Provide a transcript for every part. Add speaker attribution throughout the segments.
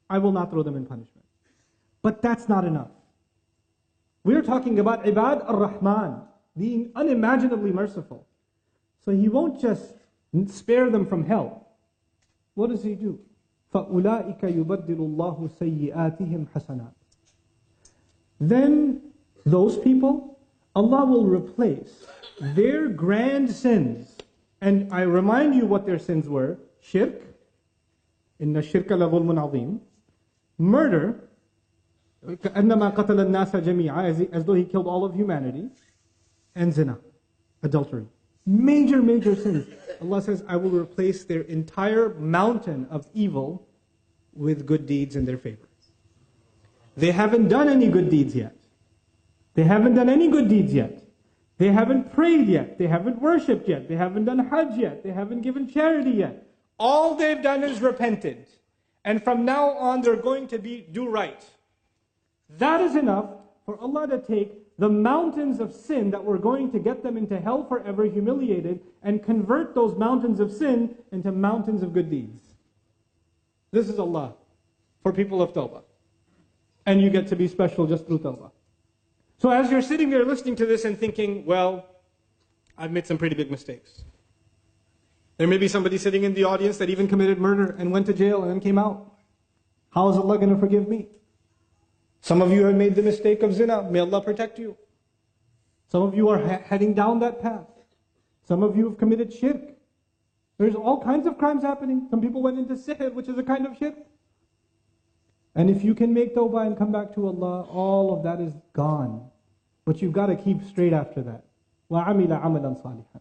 Speaker 1: I will not throw them in punishment. But that's not enough. We're talking about ibad ar-Rahman, being unimaginably merciful. So He won't just spare them from hell. What does He do? فَأُولَٰئِكَ يُبَدِّلُ اللَّهُ سَيِّئَاتِهِمْ حَسَنَاتٍ. Then those people, Allah will replace their grand sins. And I remind you what their sins were. Shirk, inna shirka la ظُلْمٌ عَظِيمٌ. Murder, كَأَنَّمَا قَتَلَ النَّاسَ جَمِيعًا, as though he killed all of humanity. And zina, adultery. Major, major sins. Allah says, I will replace their entire mountain of evil with good deeds in their favor. They haven't done any good deeds yet. They haven't done any good deeds yet. They haven't prayed yet. They haven't worshipped yet. They haven't done Hajj yet. They haven't given charity yet. All they've done is repented. And from now on, they're going to do right. That is enough for Allah to take the mountains of sin that were going to get them into hell forever, humiliated, and convert those mountains of sin into mountains of good deeds. This is Allah for people of Tawbah. And you get to be special just through Tawbah. So as you're sitting there listening to this and thinking, well, I've made some pretty big mistakes. There may be somebody sitting in the audience that even committed murder and went to jail and then came out. How is Allah going to forgive me? Some of you have made the mistake of zina. May Allah protect you. Some of you are heading down that path. Some of you have committed shirk. There's all kinds of crimes happening. Some people went into sihr, which is a kind of shirk. And if you can make tawbah and come back to Allah, all of that is gone. But you've got to keep straight after that. وَعَمِلَ عَمَلًا صَالِحًا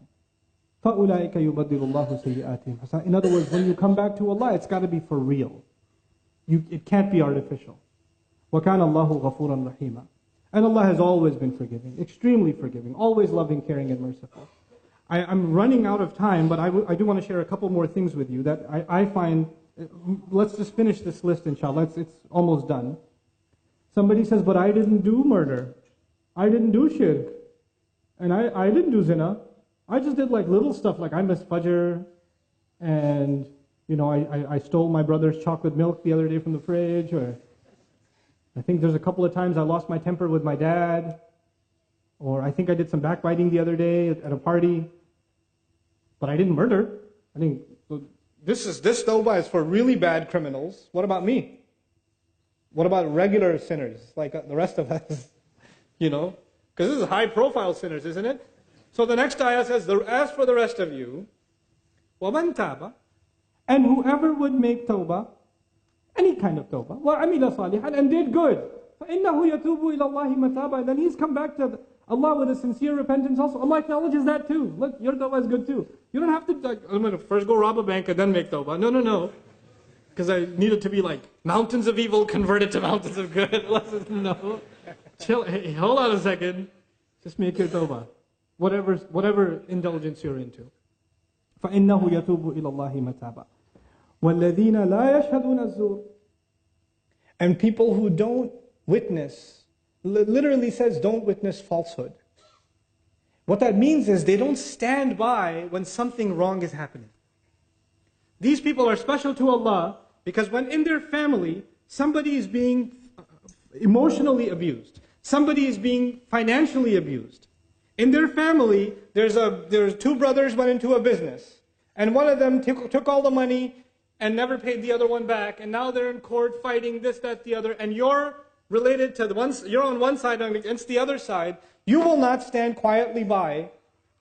Speaker 1: فَأُولَٰئِكَ يُبَدِّلُ اللَّهُ سَيِّئَاتِهِمْ حَسَنَاتٍ. In other words, when you come back to Allah, it's got to be for real. It can't be artificial. وَكَانَ اللَّهُ غَفُورًا رَحِيمًا. And Allah has always been forgiving, extremely forgiving, always loving, caring, and merciful. I'm running out of time, but I do want to share a couple more things with you that I find. Let's just finish this list, inshallah. It's almost done. Somebody says, but I didn't do murder. I didn't do shirk. And I didn't do zina. I just did like little stuff, like I missed fajr. And, I stole my brother's chocolate milk the other day from the fridge. Or I think there's a couple of times I lost my temper with my dad. Or I think I did some backbiting the other day at a party. But I didn't murder. I think this tawbah is for really bad criminals. What about me? What about regular sinners like the rest of us? Because this is high-profile sinners, isn't it? So the next ayah says, as for the rest of you, وَمَنْ تَابَ, and whoever would make tawbah, any kind of tawbah, وَعَمِلَ صَالِحًا, and did good, فَإِنَّهُ يَتُوبُ إِلَى اللَّهِ مَتَابًا, then he's come back to Allah with a sincere repentance also. Allah acknowledges that too. Look, your tawbah is good too. You don't have to, I'm going to first go rob a bank and then make tawbah. No. Because I need it to be like mountains of evil converted to mountains of good. No. Chill. Hey, hold on a second. Just make your tawbah. Whatever indulgence you're into. فَإِنَّهُ يَتُوبُ إِلَى اللَّهِ مَتَابًا وَالَّذِينَ لَا يَشْهَدُونَ الزُّورَ. And people who don't witness, literally says don't witness falsehood. What that means is they don't stand by when something wrong is happening. These people are special to Allah because when in their family somebody is being emotionally abused, somebody is being financially abused. In their family, there's two brothers went into a business, and one of them took all the money and never paid the other one back, and now they're in court fighting this, that, the other, and you're related to you're on one side and against the other side. You will not stand quietly by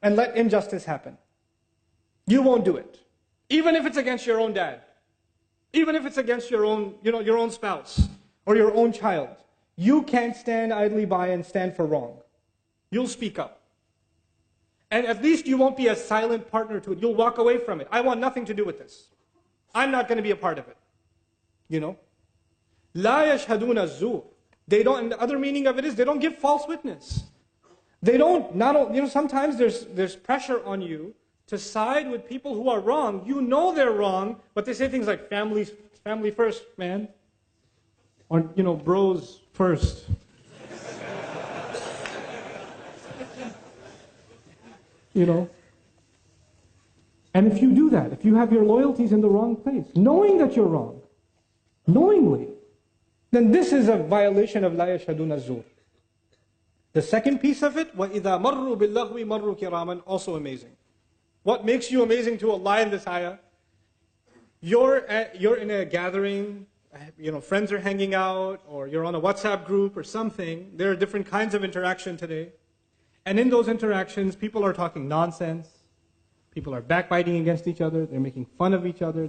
Speaker 1: and let injustice happen. You won't do it. Even if it's against your own dad. Even if it's against your own, your own spouse or your own child. You can't stand idly by and stand for wrong. You'll speak up. And at least you won't be a silent partner to it. You'll walk away from it. I want nothing to do with this. I'm not going to be a part of it. لا يشهدون الزور. They don't, and the other meaning of it is they don't give false witness. They don't, sometimes there's pressure on you to side with people who are wrong. You know they're wrong, but they say things like family first, man. Or, bros first. And if you do that, if you have your loyalties in the wrong place, knowing that you're wrong, knowingly, then this is a violation of la yashhaduna zur. The second piece of it, وَإِذَا مَرُّوا بِاللَّغْوِ مَرُّوا كِرَامًا, also amazing. What makes you amazing to Allah in this ayah? You're in a gathering, friends are hanging out, or you're on a WhatsApp group or something. There are different kinds of interaction today. And in those interactions, people are talking nonsense. People are backbiting against each other. They're making fun of each other.